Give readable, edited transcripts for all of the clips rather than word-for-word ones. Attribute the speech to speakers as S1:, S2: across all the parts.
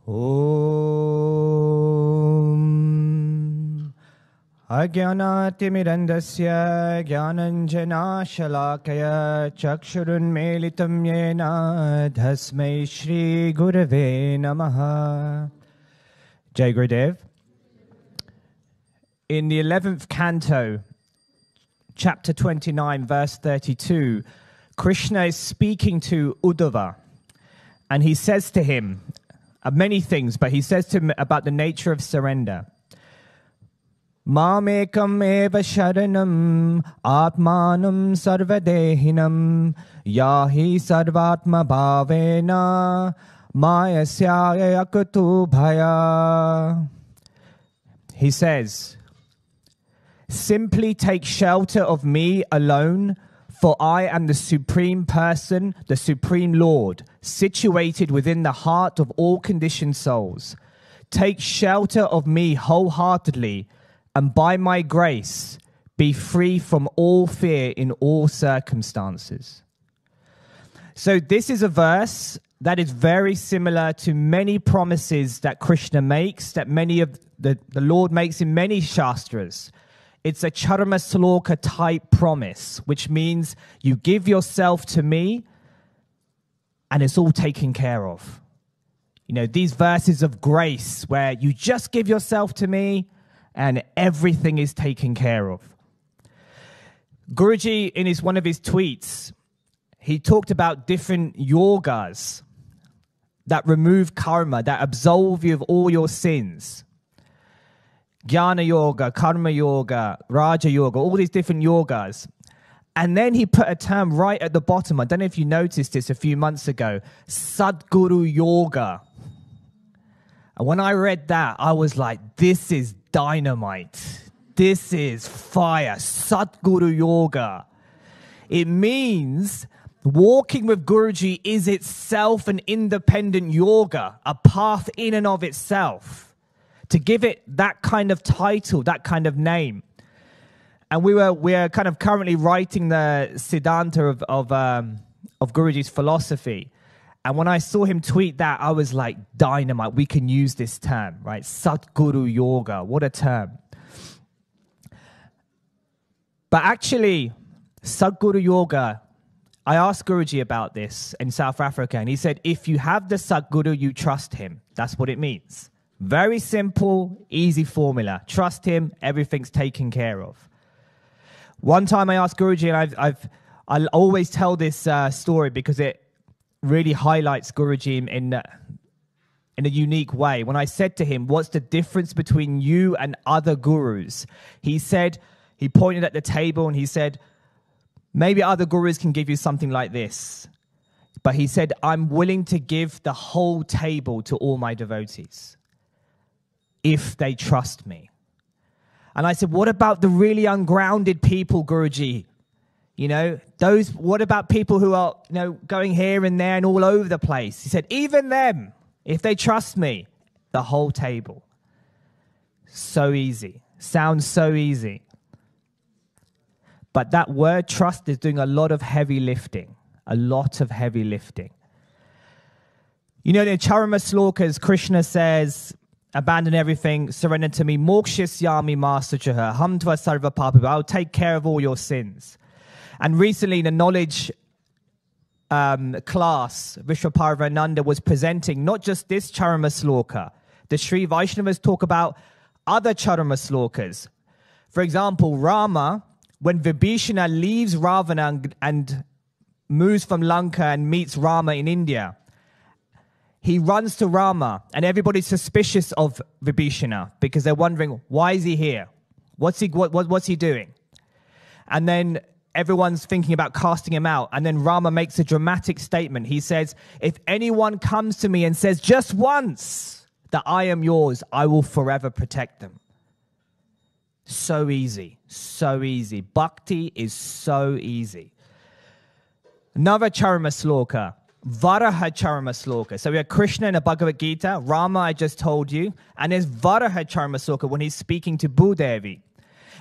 S1: Om Ajnanaatimirandasya Jnananjana Shalakaya Chakshurunmelitam Yena Tasmai Shri Gurave Namaha. Jai Gurudev. In the 11th Canto, chapter 29, verse 32, Krishna is speaking to Uddhava, and he says to him many things, but he says to him about the nature of surrender. Mamekam eva sharanam atmanam sarvadehinam yahi sarvatma bhavena mayasya yakutu bhaya. He says, simply take shelter of me alone, for I am the Supreme Person, the Supreme Lord, situated within the heart of all conditioned souls. Take shelter of me wholeheartedly, and by my grace, be free from all fear in all circumstances. So this is a verse that is very similar to many promises that Krishna makes, that many of the Lord makes in many shastras. It's a charama shloka type promise, which means you give yourself to me and it's all taken care of. You know, these verses of grace where you just give yourself to me and everything is taken care of. Guruji, in one of his tweets, he talked about different yogas that remove karma, that absolve you of all your sins. Jnana Yoga, Karma Yoga, Raja Yoga, all these different yogas. And then he put a term right at the bottom. I don't know if you noticed this a few months ago. SatGuru Yoga. And when I read that, I was like, this is dynamite. This is fire. SatGuru Yoga. It means walking with Guruji is itself an independent yoga, a path in and of itself. To give it that kind of title, that kind of name. And we're kind of currently writing the Siddhanta of Guruji's philosophy. And when I saw him tweet that, I was like, dynamite, we can use this term, right? SatGuru Yoga, what a term. But actually, SatGuru Yoga, I asked Guruji about this in South Africa, and he said, if you have the SatGuru, you trust him. That's what it means. Very simple, easy formula. Trust him, everything's taken care of. One time I asked Guruji, and I'll always tell this story because it really highlights Guruji in a unique way. When I said to him, what's the difference between you and other gurus? He said, he pointed at the table and he said, maybe other gurus can give you something like this. But he said, I'm willing to give the whole table to all my devotees if they trust me. And I said, what about the really ungrounded people, Guruji? You know, what about people who are, going here and there and all over the place? He said, even them, if they trust me, the whole table. So easy. Sounds so easy. But that word trust is doing a lot of heavy lifting. A lot of heavy lifting. You know, in the charama shlokas, Krishna says, abandon everything, surrender to me. Mokshisyami masachaha, hamtva sarva papa. I'll take care of all your sins. And recently in the knowledge class, Vishwaparvananda was presenting not just this charama shloka. The Sri Vaishnavas talk about other charama shlokas. For example, Rama, when Vibhishana leaves Ravana and moves from Lanka and meets Rama in India, he runs to Rama, and everybody's suspicious of Vibhishana because they're wondering, why is he here? What's he doing? And then everyone's thinking about casting him out. And then Rama makes a dramatic statement. He says, if anyone comes to me and says just once that I am yours, I will forever protect them. So easy, so easy. Bhakti is so easy. Another charama shloka. Varaha charama shloka. So we have Krishna in the Bhagavad Gita, Rama I just told you, and there's Varaha charama shloka when he's speaking to Bhudevi.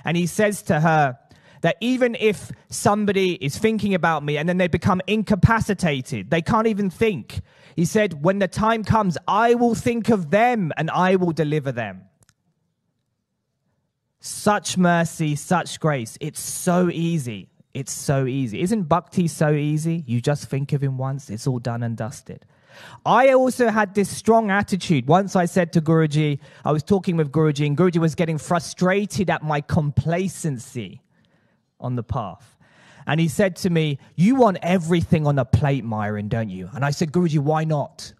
S1: And he says to her, that even if somebody is thinking about me and then they become incapacitated, they can't even think. He said, when the time comes, I will think of them and I will deliver them. Such mercy, such grace. It's so easy. It's so easy. Isn't bhakti so easy? You just think of him once, it's all done and dusted. I also had this strong attitude. Once I said to Guruji, I was talking with Guruji, and Guruji was getting frustrated at my complacency on the path. And he said to me, you want everything on a plate, Mayuran, don't you? And I said, Guruji, why not?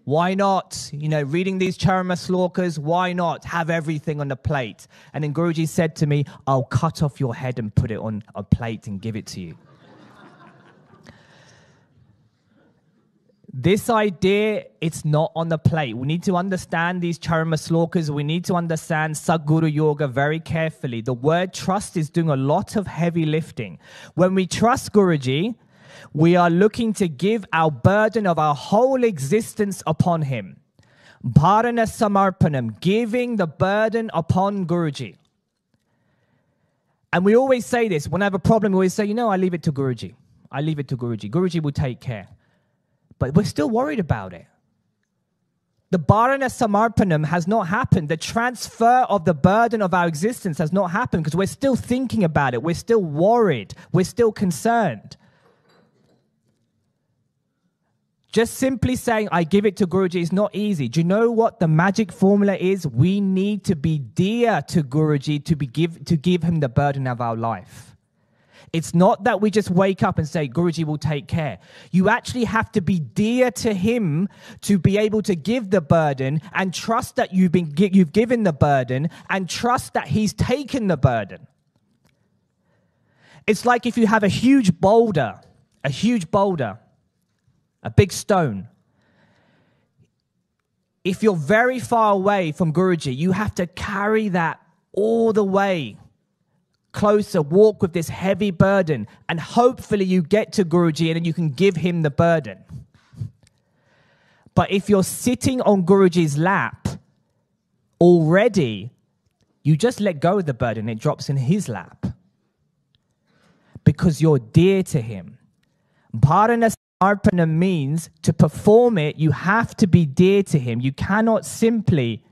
S1: Why not? You know, reading these charama shlokas, why not have everything on a plate? And then Guruji said to me, I'll cut off your head and put it on a plate and give it to you. This idea, it's not on the plate. We need to understand these charama shlokas. We need to understand SatGuru Yoga very carefully. The word trust is doing a lot of heavy lifting. When we trust Guruji, we are looking to give our burden of our whole existence upon him. Bharana samarpanam, giving the burden upon Guruji. And we always say this. When I have a problem, we always say, you know, I leave it to Guruji. I leave it to Guruji. Guruji will take care. But we're still worried about it. The Bharana Samarpanam has not happened. The transfer of the burden of our existence has not happened because we're still thinking about it. We're still worried. We're still concerned. Just simply saying, I give it to Guruji is not easy. Do you know what the magic formula is? We need to be dear to Guruji to give him the burden of our life. It's not that we just wake up and say, Guruji will take care. You actually have to be dear to him to be able to give the burden and trust that you've given the burden and trust that he's taken the burden. It's like if you have a huge boulder, a big stone. If you're very far away from Guruji, you have to carry that all the way closer, walk with this heavy burden, and hopefully you get to Guruji and then you can give him the burden. But if you're sitting on Guruji's lap already, you just let go of the burden, it drops in his lap. Because you're dear to him. Bharana Samarpana means to perform it, you have to be dear to him. You cannot simply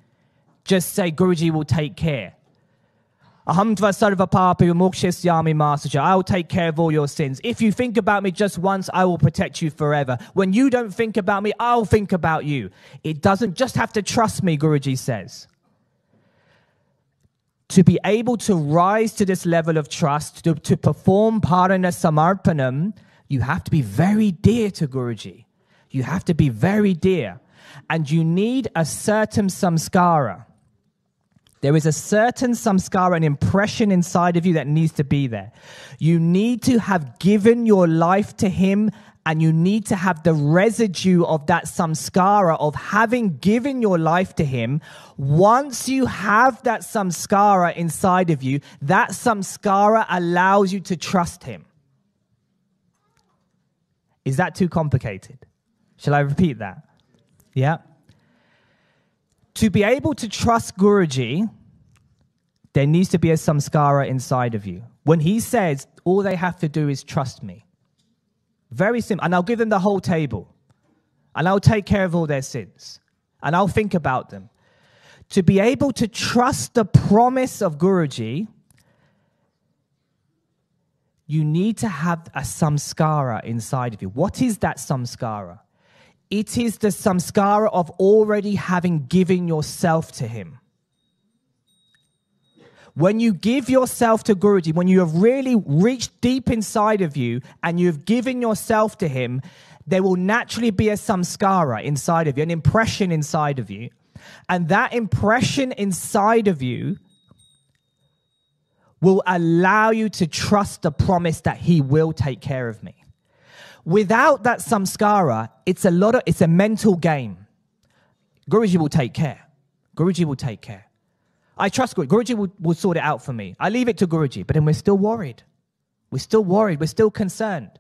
S1: just say, Guruji will take care. Aham tva sarva papa vimukshasyami masaja. I will take care of all your sins. If you think about me just once, I will protect you forever. When you don't think about me, I'll think about you. It doesn't just have to trust me, Guruji says. To be able to rise to this level of trust, to perform Bharana Samarpanam, you have to be very dear to Guruji. You have to be very dear. And you need a certain samskara. There is a certain samskara, an impression inside of you that needs to be there. You need to have given your life to him, and you need to have the residue of that samskara of having given your life to him. Once you have that samskara inside of you, that samskara allows you to trust him. Is that too complicated? Shall I repeat that? Yeah. To be able to trust Guruji, there needs to be a samskara inside of you. When he says, all they have to do is trust me. Very simple. And I'll give them the whole table. And I'll take care of all their sins. And I'll think about them. To be able to trust the promise of Guruji, you need to have a samskara inside of you. What is that samskara? It is the samskara of already having given yourself to him. When you give yourself to Guruji, when you have really reached deep inside of you and you have given yourself to him, there will naturally be a samskara inside of you, an impression inside of you. And that impression inside of you will allow you to trust the promise that he will take care of me. Without that samskara, it's a mental game. Guruji will take care. Guruji will take care. I trust Guruji. Guruji will sort it out for me. I leave it to Guruji, but then we're still worried. We're still worried. We're still concerned.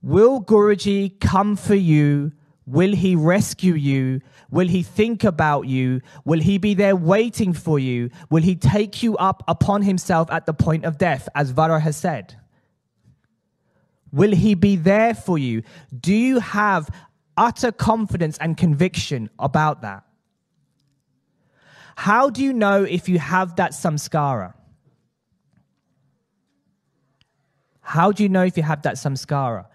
S1: Will Guruji come for you Will he rescue you? Will he think about you? Will he be there waiting for you? Will he take you up upon himself at the point of death, as Vara has said? Will he be there for you? Do you have utter confidence and conviction about that? How do you know if you have that samskara? How do you know if you have that samskara?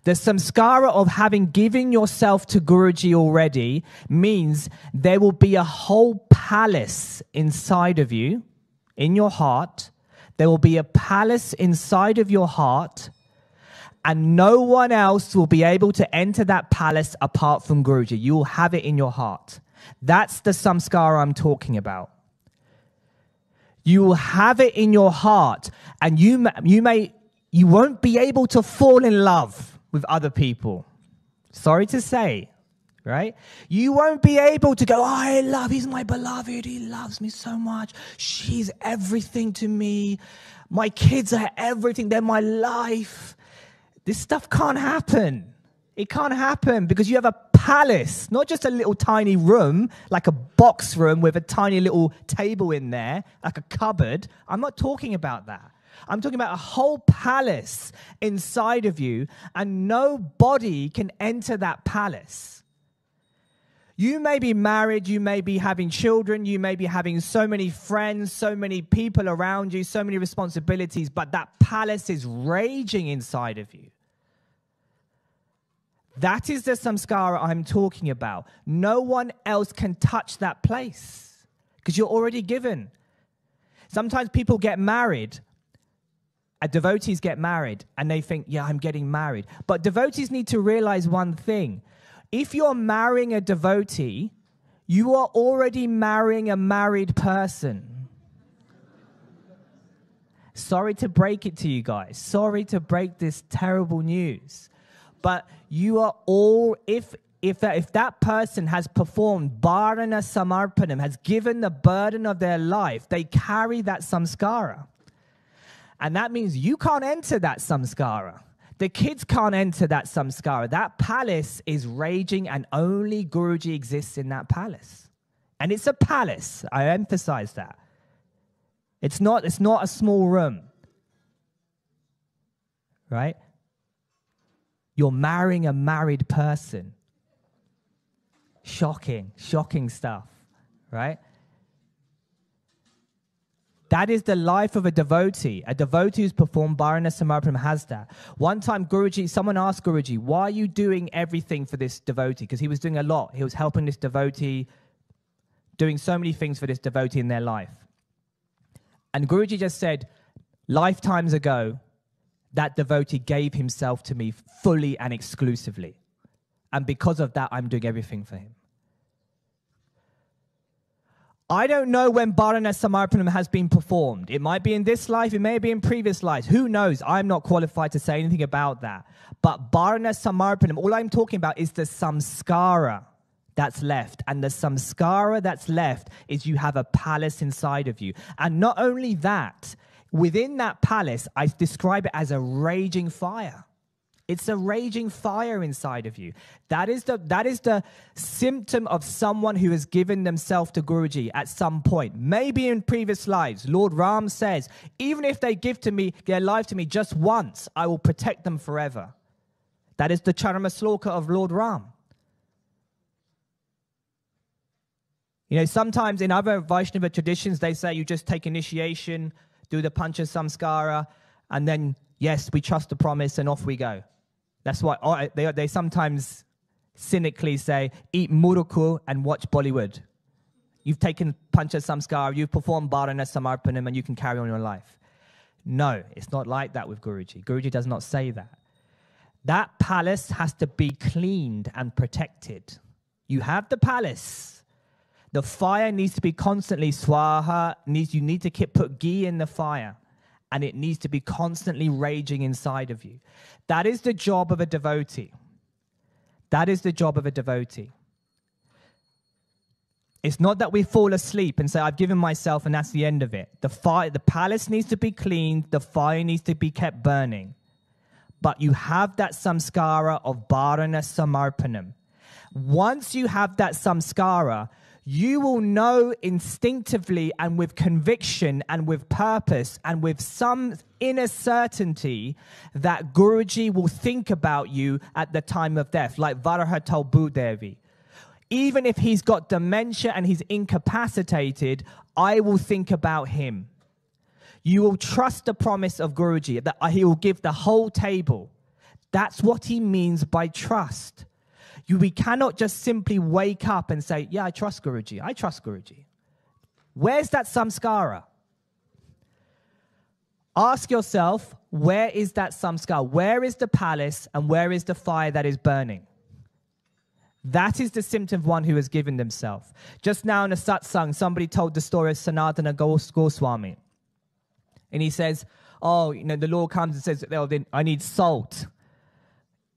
S1: The samskara of having given yourself to Guruji already means there will be a whole palace inside of you, in your heart. There will be a palace inside of your heart, and no one else will be able to enter that palace apart from Guruji. You will have it in your heart. That's the samskara I'm talking about. You will have it in your heart, and you won't be able to fall in love with other people. Sorry to say, right? You won't be able to go, oh, he's my beloved, he loves me so much, she's everything to me, my kids are everything, they're my life. This stuff can't happen. It can't happen because you have a palace, not just a little tiny room, like a box room with a tiny little table in there, like a cupboard. I'm not talking about that. I'm talking about a whole palace inside of you, and nobody can enter that palace. You may be married, you may be having children, you may be having so many friends, so many people around you, so many responsibilities, but that palace is raging inside of you. That is the samskara I'm talking about. No one else can touch that place because you're already given. Sometimes people get married. Devotees get married and they think, yeah, I'm getting married. But devotees need to realize one thing. If you're marrying a devotee, you are already marrying a married person. Sorry to break it to you guys. Sorry to break this terrible news. But you are all, if that person has performed bharana samarpanam, has given the burden of their life, they carry that samskara. And that means you can't enter that samskara. The kids can't enter that samskara. That palace is raging and only Guruji exists in that palace. And it's a palace. I emphasize that. It's not a small room. Right? You're marrying a married person. Shocking stuff. Right? That is the life of a devotee. A devotee who's performed Bharana Samarpanam has that. One time, someone asked Guruji, why are you doing everything for this devotee? Because he was doing a lot. He was helping this devotee, doing so many things for this devotee in their life. And Guruji just said, lifetimes ago, that devotee gave himself to me fully and exclusively. And because of that, I'm doing everything for him. I don't know when Bharana Samarpanam has been performed. It might be in this life, it may be in previous lives. Who knows? I'm not qualified to say anything about that. But Bharana Samarpanam, all I'm talking about is the samskara that's left. And the samskara that's left is you have a palace inside of you. And not only that, within that palace, I describe it as a raging fire. It's a raging fire inside of you. That is the symptom of someone who has given themselves to Guruji at some point. Maybe in previous lives. Lord Ram says, even if they give to me their life to me just once, I will protect them forever. That is the charama shloka of Lord Ram. You know, sometimes in other Vaishnava traditions, they say you just take initiation, do the pancha samskara, and then, yes, we trust the promise and off we go. That's why they sometimes cynically say, eat murukku and watch Bollywood. You've taken pancha samskara, you've performed bharana samarpanam, and you can carry on your life. No, it's not like that with Guruji. Guruji does not say that. That palace has to be cleaned and protected. You have the palace. The fire needs to be constantly swaha. You need to put ghee in the fire. And it needs to be constantly raging inside of you. That is the job of a devotee. That is the job of a devotee. It's not that we fall asleep and say, I've given myself and that's the end of it. The palace needs to be cleaned. The fire needs to be kept burning. But you have that samskara of bharana samarpanam. Once you have that samskara, you will know instinctively and with conviction and with purpose and with some inner certainty that Guruji will think about you at the time of death, like Varaha told Bhudevi. Even if he's got dementia and he's incapacitated, I will think about him. You will trust the promise of Guruji that he will give the whole table. That's what he means by trust. We cannot just simply wake up and say, yeah, I trust Guruji. I trust Guruji. Where's that samskara? Ask yourself, where is that samskara? Where is the palace and where is the fire that is burning? That is the symptom of one who has given themselves. Just now in a satsang, somebody told the story of Sanatana Goswami. And he says, oh, the Lord comes and says, oh, I need salt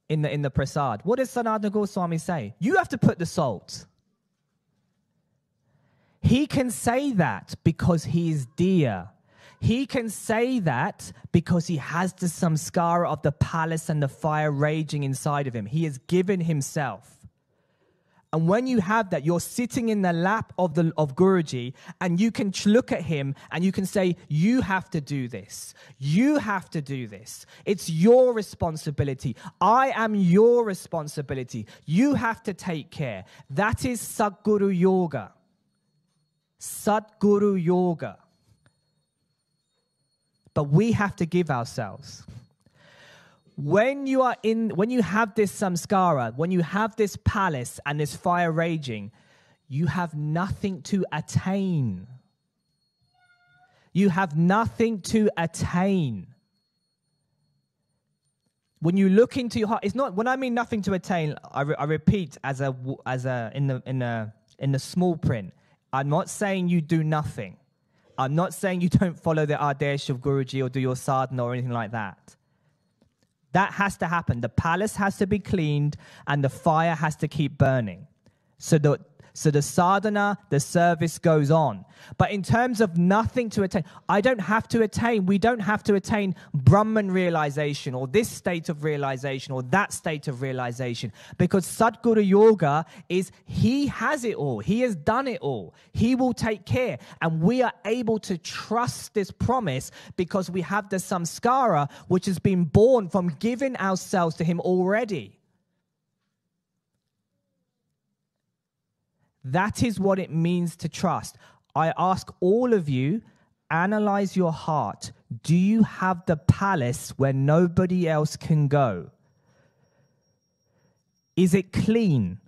S1: in the prasad. What does Sanatana Goswami say? You have to put the salt. He can say that because he is dear. He can say that because he has the samskara of the palace and the fire raging inside of him. He has given himself. And when you have that, you're sitting in the lap of Guruji, and you can look at him and you can say, you have to do this. You have to do this. It's your responsibility. I am your responsibility. You have to take care. That is SatGuru Yoga. SatGuru Yoga. But we have to give ourselves. When you have this samskara, when you have this palace and this fire raging, you have nothing to attain. You have nothing to attain. When you look into your heart, it's not. When I mean nothing to attain, I repeat in the small print. I'm not saying you do nothing. I'm not saying you don't follow the Adesh of Guruji or do your sadhana or anything like that. That has to happen. The palace has to be cleaned and the fire has to keep burning. So the sadhana, the service goes on. But in terms of nothing to attain, we don't have to attain Brahman realization or this state of realization or that state of realization. Because SatGuru Yoga is, he has it all. He has done it all. He will take care. And we are able to trust this promise because we have the samskara which has been born from giving ourselves to him already. That is what it means to trust. I ask all of you, analyze your heart. Do you have the palace where nobody else can go? Is it clean?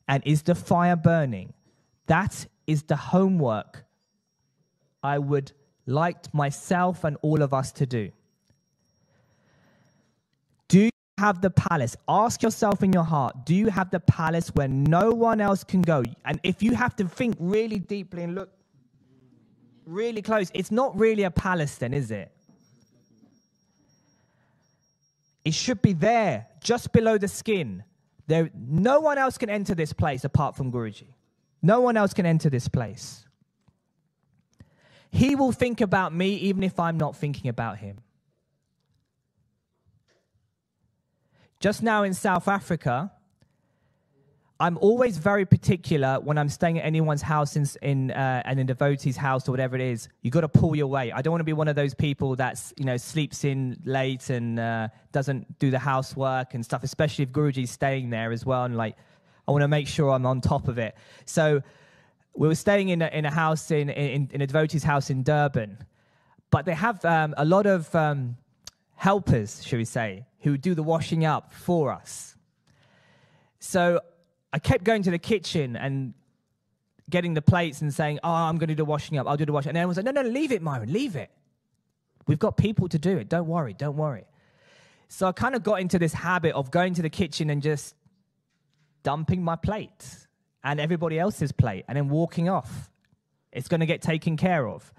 S1: And is the fire burning? That is the homework I would like myself and all of us to do. Do you have the palace? Ask yourself in your heart, do you have the palace where no one else can go? And if you have to think really deeply and look really close, it's not really a palace then, is it? It should be there, just below the skin. No one else can enter this place apart from Guruji. No one else can enter this place. He will think about me even if I'm not thinking about him. Just now in South Africa, I'm always very particular when I'm staying at anyone's house in a devotee's house or whatever it is. You've got to pull your weight. I don't want to be one of those people that sleeps in late and doesn't do the housework and stuff, especially if Guruji's staying there as well. And I want to make sure I'm on top of it. So we were staying in a house in a devotee's house in Durban, but they have a lot of helpers, shall we say, who do the washing up for us. So I kept going to the kitchen and getting the plates and saying, oh, I'm going to do the washing up, I'll do the washing up. And everyone's like, no, leave it, Mayuran, leave it. We've got people to do it, don't worry. So I kind of got into this habit of going to the kitchen and just dumping my plate and everybody else's plate and then walking off. It's going to get taken care of.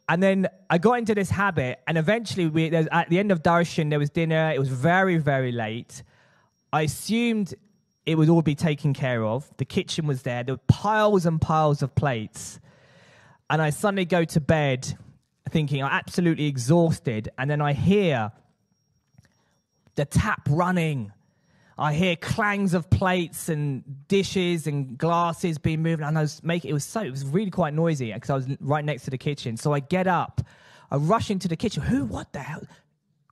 S1: And then I got into this habit, and eventually, at the end of darshan, there was dinner. It was very, very late. I assumed it would all be taken care of. The kitchen was there. There were piles and piles of plates. And I suddenly go to bed thinking I'm absolutely exhausted. And then I hear the tap running. I hear clangs of plates and dishes and glasses being moved, and it was really quite noisy because I was right next to the kitchen. So I get up, I rush into the kitchen. What the hell?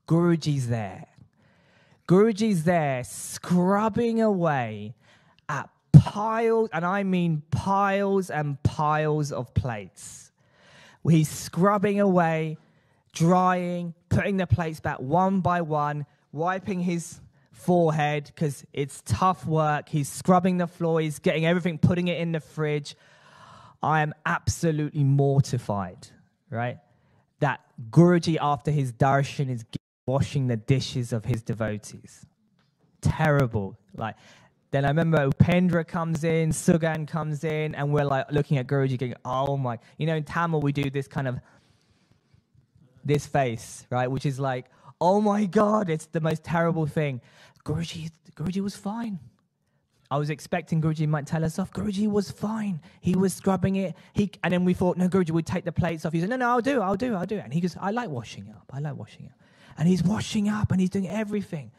S1: Guruji's there. Guruji's there, scrubbing away at piles, and I mean piles and piles of plates. He's scrubbing away, drying, putting the plates back one by one, wiping his forehead because it's tough work. He's scrubbing the floor. He's getting everything, putting it in the fridge. I am absolutely mortified, right? That Guruji, after his darshan, is washing the dishes of his devotees. Terrible. Then I remember Upendra comes in, Sugan comes in, and we're like looking at Guruji going, oh my. In Tamil we do this kind of, this face, right? Which is like, oh my God, it's the most terrible thing. Guruji was fine. I was expecting Guruji might tell us off. Guruji was fine. He was scrubbing it. And then we thought, no, Guruji would take the plates off. He said, no, I'll do it. And he goes, I like washing up. And he's washing up and he's doing everything.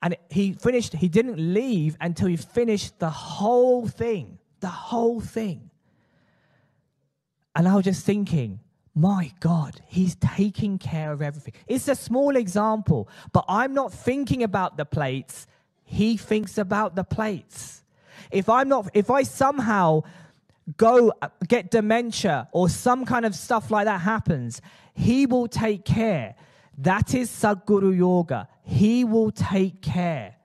S1: And he didn't leave until he finished the whole thing. And I was just thinking, my God, he's taking care of everything. It's a small example, but I'm not thinking about the plates. He thinks about the plates. If I somehow go get dementia or some kind of stuff like that happens, he will take care. That is SatGuru Yoga. He will take care.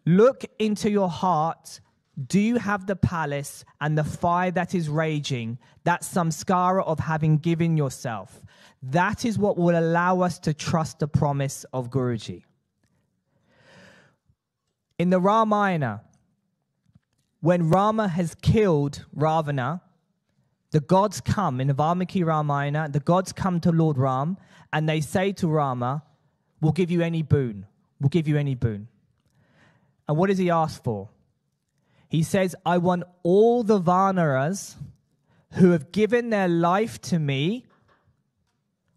S1: Look into your heart. Do you have the palace and the fire that is raging? That samskara of having given yourself. That is what will allow us to trust the promise of Guruji. In the Ramayana, when Rama has killed Ravana, the gods come, in the Valmiki Ramayana, the gods come to Lord Ram and they say to Rama, we'll give you any boon. We'll give you any boon. And what does he ask for? He says, I want all the Vanaras who have given their life to me,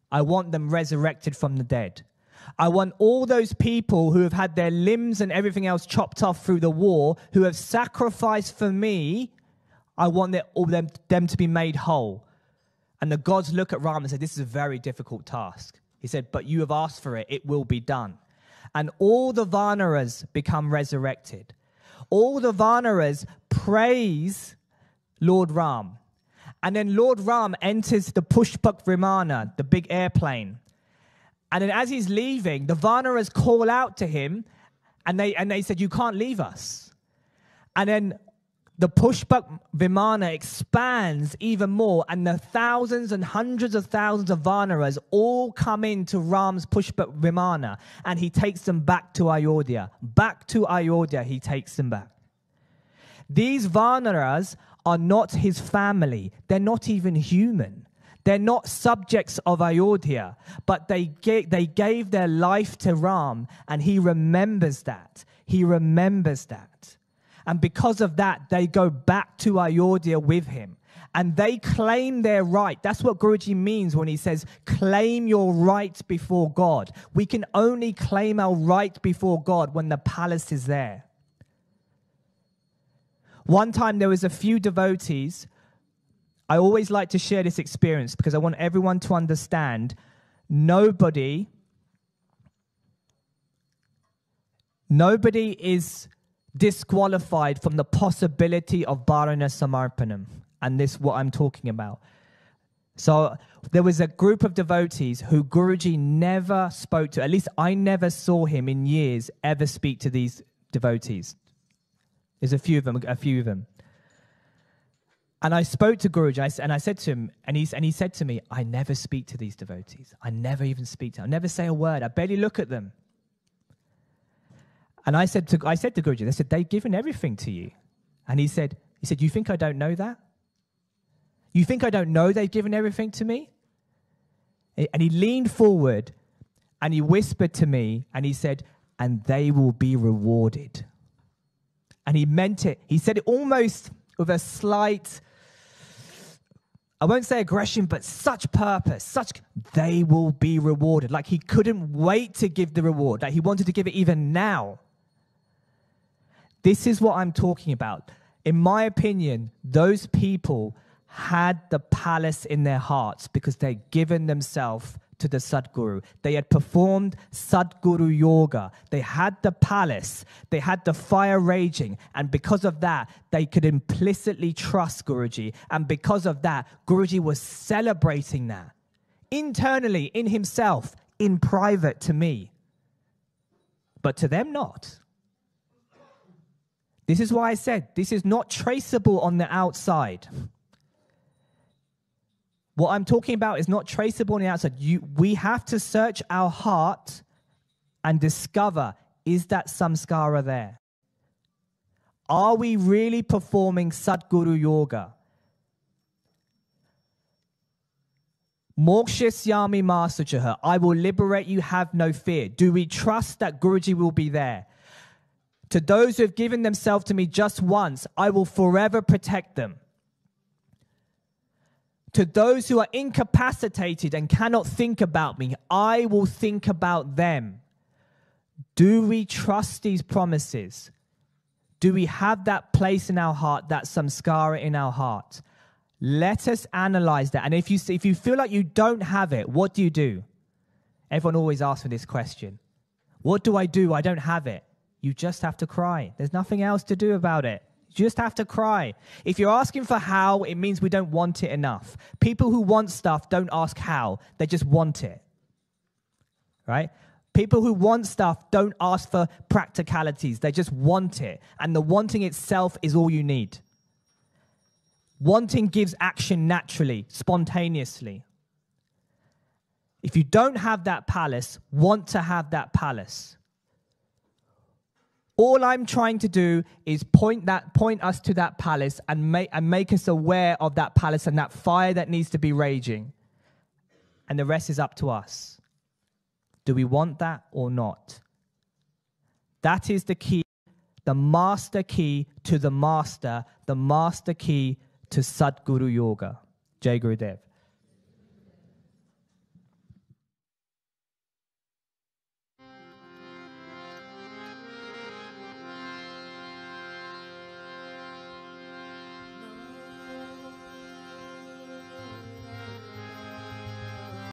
S1: I want them resurrected from the dead. I want all those people who have had their limbs and everything else chopped off through the war, who have sacrificed for me, I want them to be made whole. And the gods look at Ram and say, this is a very difficult task. He said, but you have asked for it. It will be done. And all the Vanaras become resurrected. All the Vanaras praise Lord Ram. And then Lord Ram enters the Pushpak Vimana, the big airplane. And then as he's leaving, the Vanaras call out to him and they said, you can't leave us. And then the Pushpak Vimana expands even more, and the thousands and hundreds of thousands of Vanaras all come into Ram's Pushpak Vimana, and he takes them back to Ayodhya. Back to Ayodhya, he takes them back. These Vanaras are not his family. They're not even human. They're not subjects of Ayodhya, but they gave their life to Ram, and he remembers that. He remembers that. And because of that, they go back to Ayodhya with him. And they claim their right. That's what Guruji means when he says, claim your right before God. We can only claim our right before God when the palace is there. One time there was a few devotees. I always like to share this experience because I want everyone to understand nobody is disqualified from the possibility of Bharana Samarpanam. And this is what I'm talking about. So there was a group of devotees who Guruji never spoke to. At least I never saw him in years ever speak to these devotees. There's a few of them. And I spoke to Guruji and I said to him, and he said to me, I never speak to these devotees. I never even speak to them. I never say a word. I barely look at them. And I said to Guruji, they said, they've given everything to you. And he said, you think I don't know that? You think I don't know they've given everything to me? And he leaned forward and he whispered to me and he said, and they will be rewarded. And he meant it. He said it almost with a slight, I won't say aggression, but such purpose, they will be rewarded. Like he couldn't wait to give the reward. Like he wanted to give it even now. This is what I'm talking about. In my opinion, those people had the palace in their hearts because they'd given themselves to the SatGuru. They had performed SatGuru yoga. They had the palace. They had the fire raging. And because of that, they could implicitly trust Guruji. And because of that, Guruji was celebrating that internally, in himself, in private to me. But to them, not. This is why I said this is not traceable on the outside. What I'm talking about is not traceable on the outside. We have to search our heart and discover, is that samskara there? Are we really performing SatGuru yoga? Mokshasyami masuchaha, I will liberate you, have no fear. Do we trust that Guruji will be there? To those who have given themselves to me just once, I will forever protect them. To those who are incapacitated and cannot think about me, I will think about them. Do we trust these promises? Do we have that place in our heart, that samskara in our heart? Let us analyze that. And if you feel like you don't have it, what do? Everyone always asks me this question. What do? I don't have it. You just have to cry. There's nothing else to do about it. You just have to cry. If you're asking for how, it means we don't want it enough. People who want stuff don't ask how. They just want it. Right? People who want stuff don't ask for practicalities. They just want it. And the wanting itself is all you need. Wanting gives action naturally, spontaneously. If you don't have that palace, want to have that palace. All I'm trying to do is point us to that palace and make us aware of that palace and that fire that needs to be raging. And the rest is up to us. Do we want that or not? That is the key, the master key to the master key to SatGuru Yoga. Jai Gurudev.